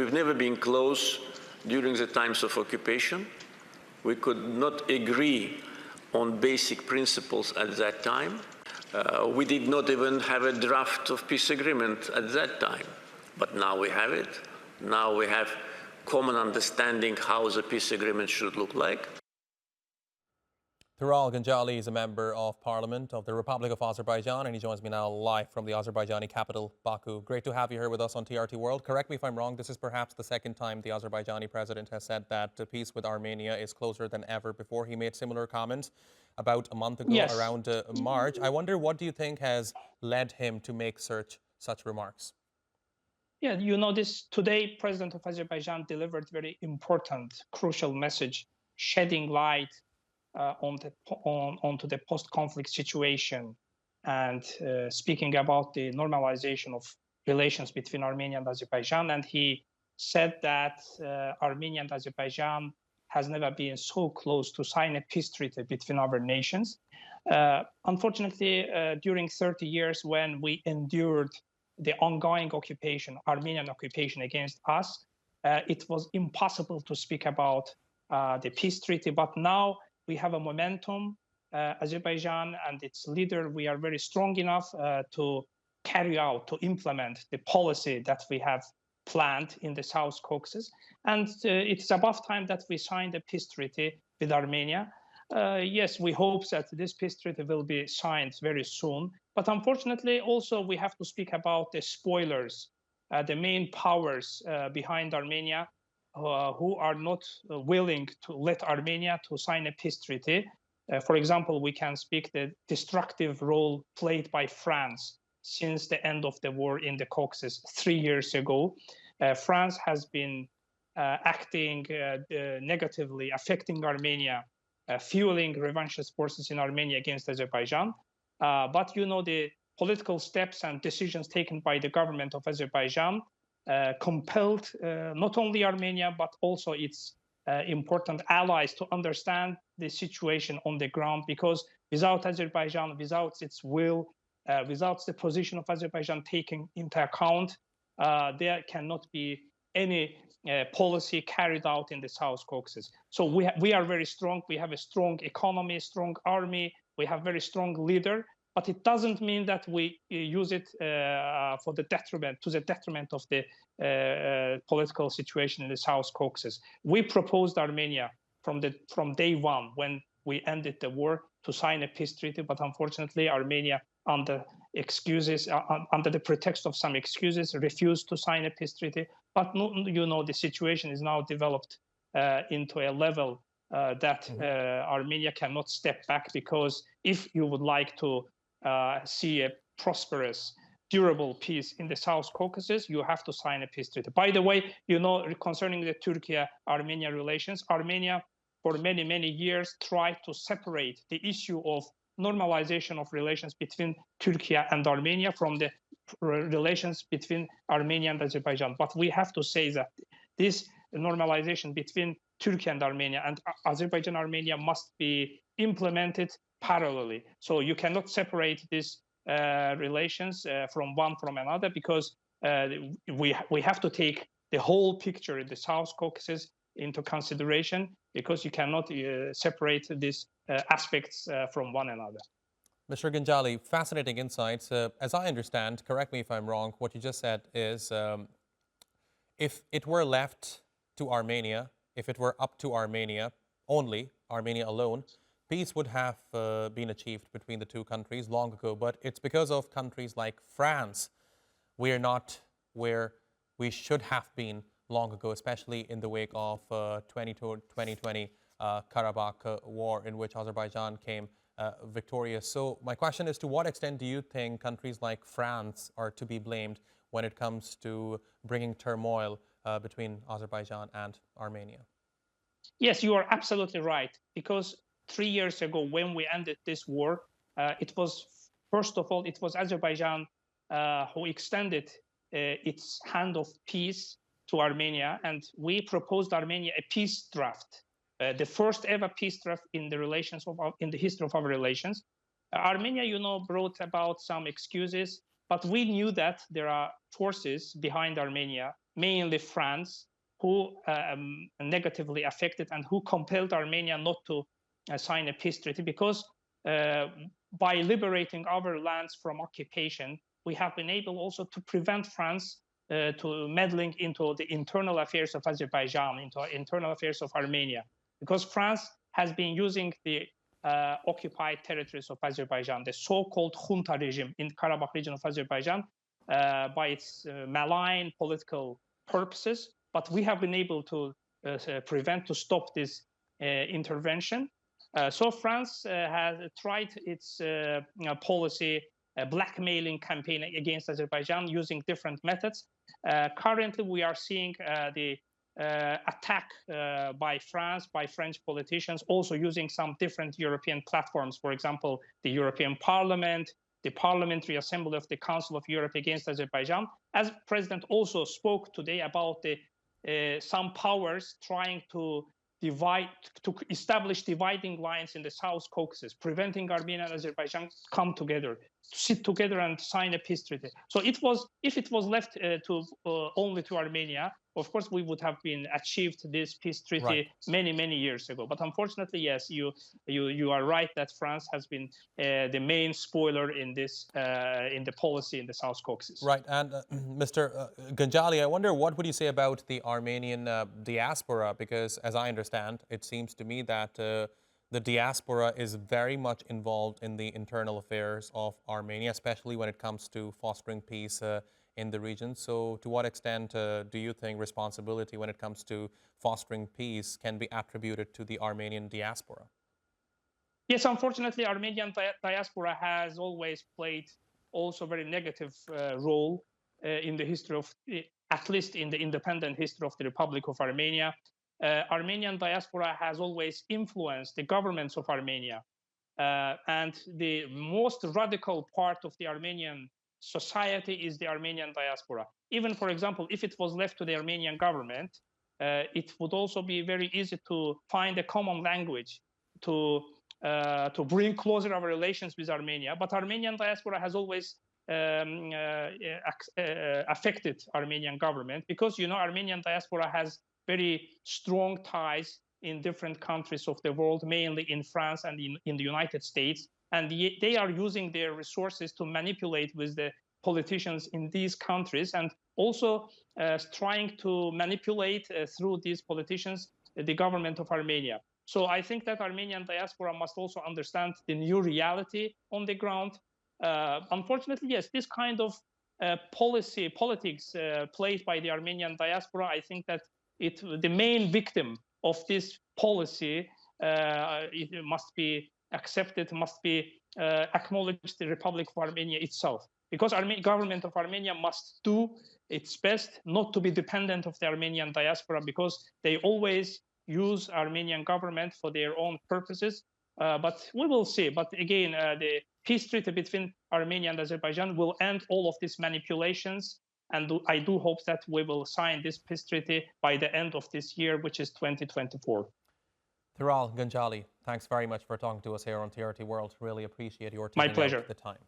We've never been close during the times of occupation. We could not agree on basic principles at that time. We did not even have a draft of peace agreement at that time. But now we have it. Now we have common understanding how the peace agreement should look like. Tural Ganjali is a member of Parliament of the Republic of Azerbaijan, and he joins me now live from the Azerbaijani capital, Baku. Great to have you here with us on TRT World. Correct me if I'm wrong, this is perhaps the second time the Azerbaijani president has said that peace with Armenia is closer than ever before. He made similar comments about a month ago, yes, around March. I wonder, what do you think has led him to make such remarks? Yeah, you know, today, President of Azerbaijan delivered very important, crucial message, shedding light onto the post-conflict situation and speaking about the normalization of relations between Armenia and Azerbaijan. And he said that Armenia and Azerbaijan has never been so close to sign a peace treaty between our nations. Unfortunately, during 30 years when we endured the ongoing occupation, Armenian occupation against us, it was impossible to speak about the peace treaty. But now we have a momentum. Azerbaijan and its leader, we are very strong enough to carry out, to implement the policy that we have planned in the South Caucasus. And it's about time that we signed a peace treaty with Armenia. Yes, we hope that this peace treaty will be signed very soon. But unfortunately, also, we have to speak about the spoilers, the main powers behind Armenia, who are not willing to let Armenia to sign a peace treaty. For example, we can speak the destructive role played by France since the end of the war in the Caucasus 3 years ago. France has been acting negatively, affecting Armenia, fueling revanchist forces in Armenia against Azerbaijan. But you know, the political steps and decisions taken by the government of Azerbaijan compelled not only Armenia, but also its important allies to understand the situation on the ground, because without Azerbaijan, without its will, without the position of Azerbaijan taken into account, there cannot be any policy carried out in the South Caucasus. So we are very strong. We have a strong economy, a strong army. We have very strong leader. But it doesn't mean that we use it to the detriment of the political situation in the South Caucasus. We proposed Armenia from day one when we ended the war to sign a peace treaty, but unfortunately Armenia, under the pretext of some excuses, refused to sign a peace treaty. But you know, the situation is now developed into a level that Armenia cannot step back, because if you would like to see a prosperous, durable peace in the South Caucasus, you have to sign a peace treaty. By the way, you know, concerning the Turkey-Armenia relations, Armenia for many, many years tried to separate the issue of normalization of relations between Turkey and Armenia from the relations between Armenia and Azerbaijan. But we have to say that this normalization between Turkey and Armenia and Azerbaijan-Armenia must be implemented parallelly. So you cannot separate these relations from another, because we have to take the whole picture in the South Caucasus into consideration, because you cannot separate these aspects from one another. Mr. Ganjali, fascinating insights. As I understand, correct me if I'm wrong, what you just said is if it were left to Armenia, if it were up to Armenia only, Armenia alone, peace would have been achieved between the two countries long ago. But it's because of countries like France we're not where we should have been long ago, especially in the wake of 2020 Karabakh war, in which Azerbaijan came victorious. So my question is, to what extent do you think countries like France are to be blamed when it comes to bringing turmoil between Azerbaijan and Armenia? Yes, you are absolutely right. Because 3 years ago, when we ended this war, it was, first of all, it was Azerbaijan who extended its hand of peace to Armenia, and we proposed Armenia a peace draft, the first ever peace draft in the history of our relations. Armenia, you know, brought about some excuses, but we knew that there are forces behind Armenia, mainly France, who negatively affected and who compelled Armenia not to sign a peace treaty, because by liberating our lands from occupation, we have been able also to prevent France to meddling into the internal affairs of Azerbaijan, into internal affairs of Armenia, because France has been using the occupied territories of Azerbaijan, the so-called junta regime in Karabakh region of Azerbaijan, by its malign political purposes. But we have been able to to stop this intervention. So France has tried its policy blackmailing campaign against Azerbaijan using different methods. Currently, we are seeing the attack by France, by French politicians, also using some different European platforms. For example, the European Parliament, the Parliamentary Assembly of the Council of Europe against Azerbaijan. As President also spoke today about the some powers trying to establish dividing lines in the South Caucasus, preventing Armenia and Azerbaijan come together, to sit together and sign a peace treaty. So if it was left only to Armenia, of course we would have been achieved this peace treaty many years ago. But unfortunately, yes, you are right that France has been the main spoiler in this in the policy in the South Caucasus. Right, and Mr. Ganjali, I wonder what would you say about the Armenian diaspora? Because as I understand, it seems to me that the diaspora is very much involved in the internal affairs of Armenia, especially when it comes to fostering peace in the region. So to what extent do you think responsibility when it comes to fostering peace can be attributed to the Armenian diaspora? Yes, unfortunately, Armenian diaspora has always played also a very negative role in the history of, at least in the independent history of the Republic of Armenia. Armenian diaspora has always influenced the governments of Armenia. And the most radical part of the Armenian society is the Armenian diaspora. Even, for example, if it was left to the Armenian government, it would also be very easy to find a common language to bring closer our relations with Armenia. But Armenian diaspora has always affected Armenian government, because, you know, Armenian diaspora has very strong ties in different countries of the world, mainly in France and in the United States. And they are using their resources to manipulate with the politicians in these countries, and also trying to manipulate through these politicians the government of Armenia. So I think that Armenian diaspora must also understand the new reality on the ground. Unfortunately, yes, this kind of politics played by the Armenian diaspora, I think that the main victim of this policy, it must be accepted, must be acknowledged, the Republic of Armenia itself. Because the government of Armenia must do its best not to be dependent of the Armenian diaspora, because they always use Armenian government for their own purposes. But we will see. But again, the peace treaty between Armenia and Azerbaijan will end all of these manipulations. And I do hope that we will sign this peace treaty by the end of this year, which is 2024. Tural Ganjali, thanks very much for talking to us here on TRT World. Really appreciate your My taking pleasure. out the time.